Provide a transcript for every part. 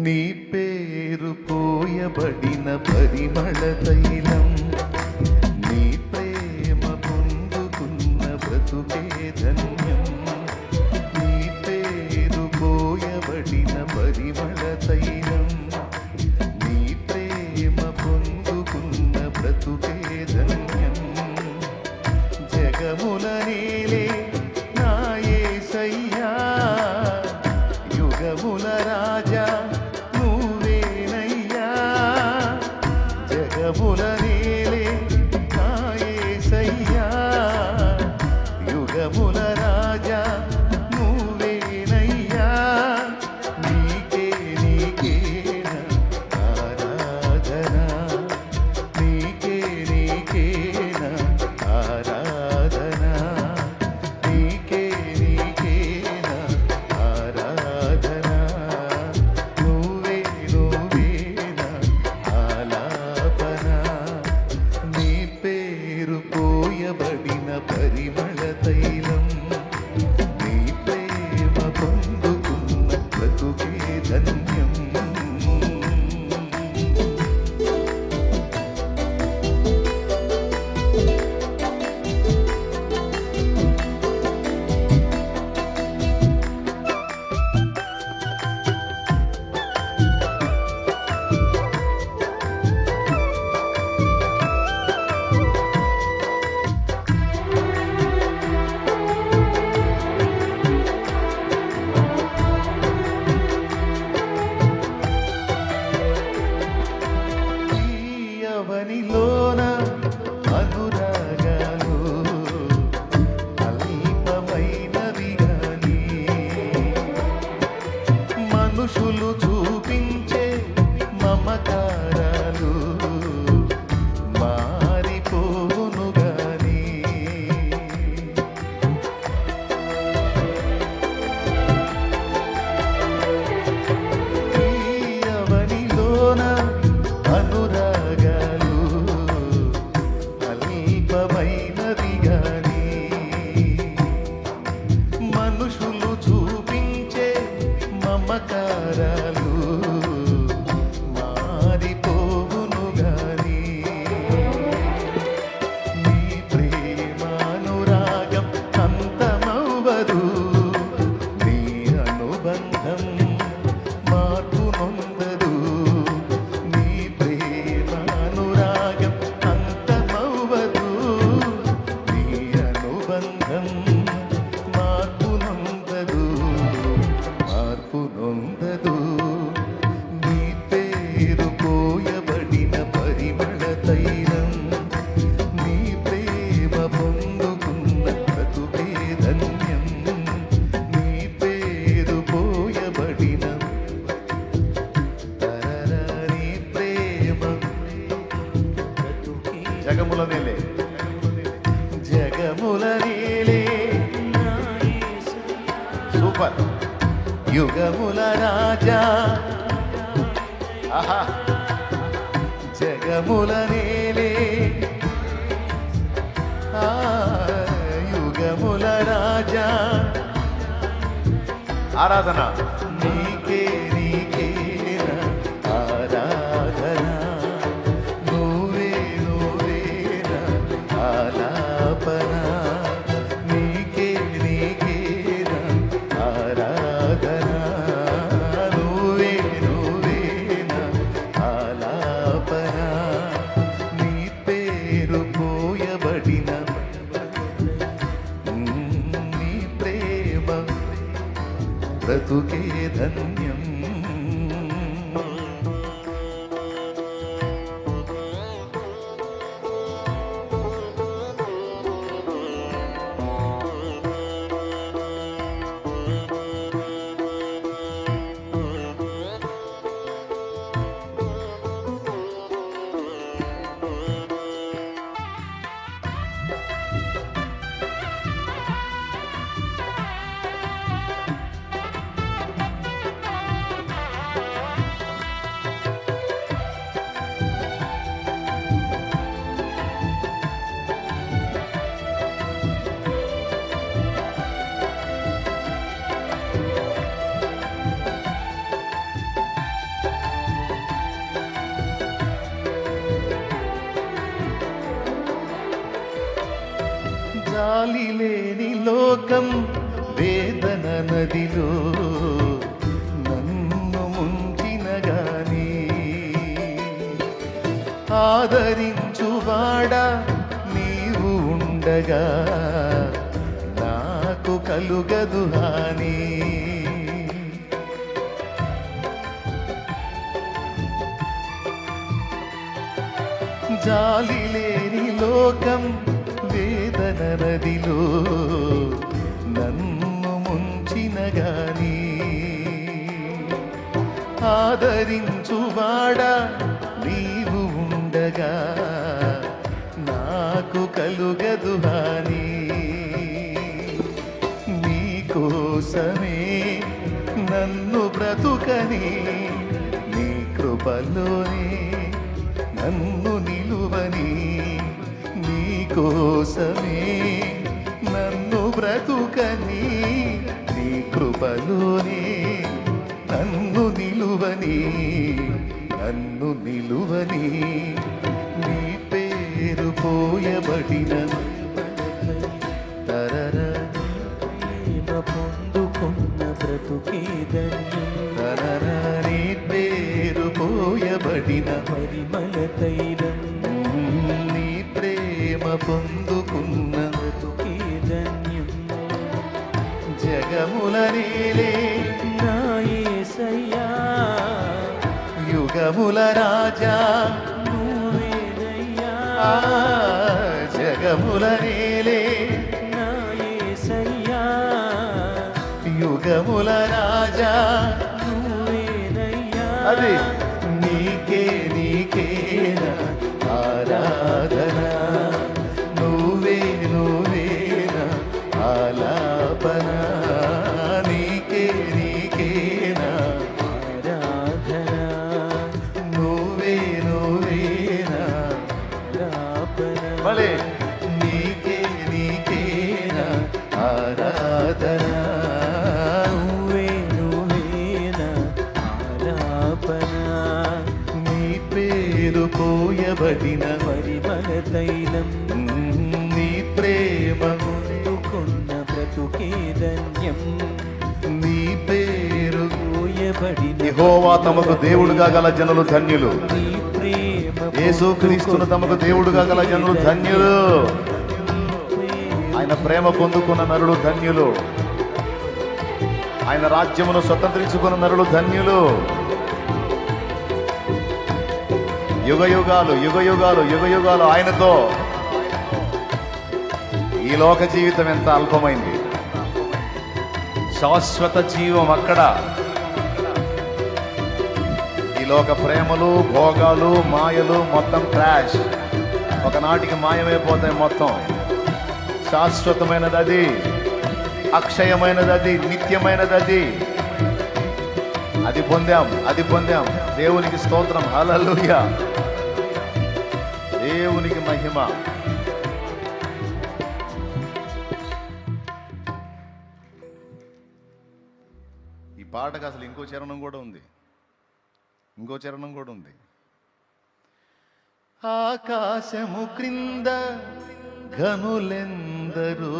నీ పేరు పోయబడిన పరిమళ తైలం, నీ ప్రేమ పొందుకున్న బ్రతుకే ధన్యం. నీ పేరు పోయబడిన పరిమళ తైలం, నీ ప్రేమ పొందుకున్న బ్రతుకే ధన్యం. జగముల నేలే నా యేసయ్యా, యుగముల రాజా నువ్వేనయ్యా. జగముల నేలే నా యేసయ్యా, యుగముల రాజా నువ్వేనయ్యా. నీకే నీకేన ఆరాధన, నీకే నీకేన ఆరాధన, నీకే నీకేన ఆరాధన. నువ్వే నువ్వేన ఆలాపన, నీ పేరు పోయబడిన పరిమళ తైలం, నీ ప్రేమ పొందుకున్న బ్రతుకే ధన్యం. అవనిలోన అనురాగాలు అల్పమైనవి గాని, మనుషులు చూపించే మమకారాలు మారిపోవును గాని. ఈ అవనిలోన అనురాగాలు అల్పమైనవి గాని, మనుషులు చూపించే మమకారాలు మారిపోవును గాని. నీ ప్రేమానురాగం అంతమవ్వదు, నీ అనుబంధం మార్పు నొందదు. నీ ప్రేమానురాగం అంతమవ్వదు, నీ అనుబంధం మార్పు నొందదు, మార్పు నొందదు. నీ పేరు పోయబడిన పరిమళ తైలం, నీ ప్రేమ పొందుకున్న బ్రతుకే ధన్యం. నీ పేరు పోయబడిన నీ ప్రేమ జగముల నేలే, జగముల నేలే సూపర్, యుగముల రాజా. ఆహా, జగముల నేలే యుగముల రాజా. ఆరాధన నీకే నీకేన ఆరాధన, నువ్వే నువ్వేన ఆలాపన, నీకే నీకేన ఆరాధన, నువ్వే నువ్వేన ఆలాపన. నీ పేరు పోయబడిన నీ ప్రేమ బ్రతుకే ధన్యం. లోకం వేదన నదిలో నన్ను ముంచిన గాని ఆదరించువాడా నీవు ఉండగా నాకు కలుగదు హాని. జాలి లేని లోకం వేదన నదిలో నన్ను ముంచిన గాని ఆదరించువాడా నీవు ఉండగా నాకు కలుగదు హాని. నీ కోసమే నన్ను బ్రతుకని నీ కృపలోనే నన్ను నిలువని నీ కోసమే నన్ను బ్రతుకని నీ కృపలోనే నన్ను నిలువని నీ పేరు పోయబడిన తరర పొందుకున్న బ్రతుకే ధన్యం. తరర నీ పేరు పోయబడిన పరిమళ తైలం నీ ప్రేమ పొందుకున్న బ్రతుకే ధన్యం. జగముల నేలే నా యేసయ్యా యుగముల రాజా నువ్వేనయ్యా. జగముల నేలే నా యేసయ్యా యుగముల రాజా నువ్వేనయ్యా. అది నీకే ఆరాధన నువ్వే ఆలాపన నీకే ఆరాధన నువ్వే రాపన భలే నీకే ఆరాధన నువ్వేనా ఆలాపన. నీ పేరు పోయబడిన పరిమళ తైలం నీ ప్రేమ పొందుకున్న బ్రతుకే ధన్యం. నీ పేరు పోయబడిన యెహోవా తమకు దేవుడుగా గల జనులు ధన్యులు. నీ ప్రేమ యేసుక్రీస్తును తమకు దేవుడుగా గల జనులు ధన్యులు. ఆయన ప్రేమ పొందుకున్న నరులు ధన్యులు. ఆయన రాజ్యమును స్వతంత్రించుకున్న నరులు ధన్యులు. యుగ యుగాలు ఆయనతో. ఈ లోక జీవితం ఎంత అల్పమైంది. శాశ్వత జీవం అక్కడ. ఈ లోక ప్రేమలు భోగాలు మాయలు మొత్తం క్రాష్. ఒకనాటికి మాయమైపోతాయి మొత్తం. శాశ్వతమైనది అది, అక్షయమైనది అది, నిత్యమైనది అది. అది పొందాం. దేవునికి స్తోత్రం. హల్లెలూయా. దేవునికి మహిమ. ఈ పాటకు అసలు ఇంకో చరణం కూడా ఉంది. ఆకాశము క్రింద ఘనులెందరో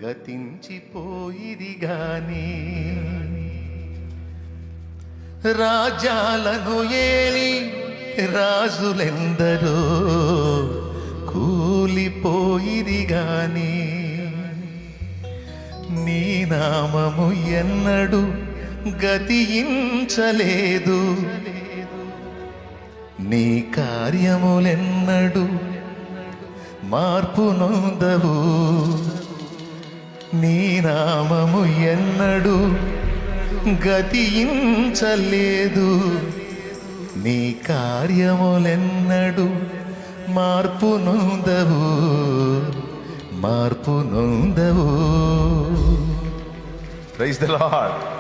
గతించిపోయిరి గాని రాజ్యాలను ఏలి రాజులెందరో కూలిపోయిరి గాని నీ నామము ఎన్నడు గతించలేదు. నీ కార్యములెన్నడు మార్పు నొందవు. నీ నామము ఎన్నడు గతించలేదు. నీ కార్యములెన్నడు మార్పు నొందవు. Praise the Lord.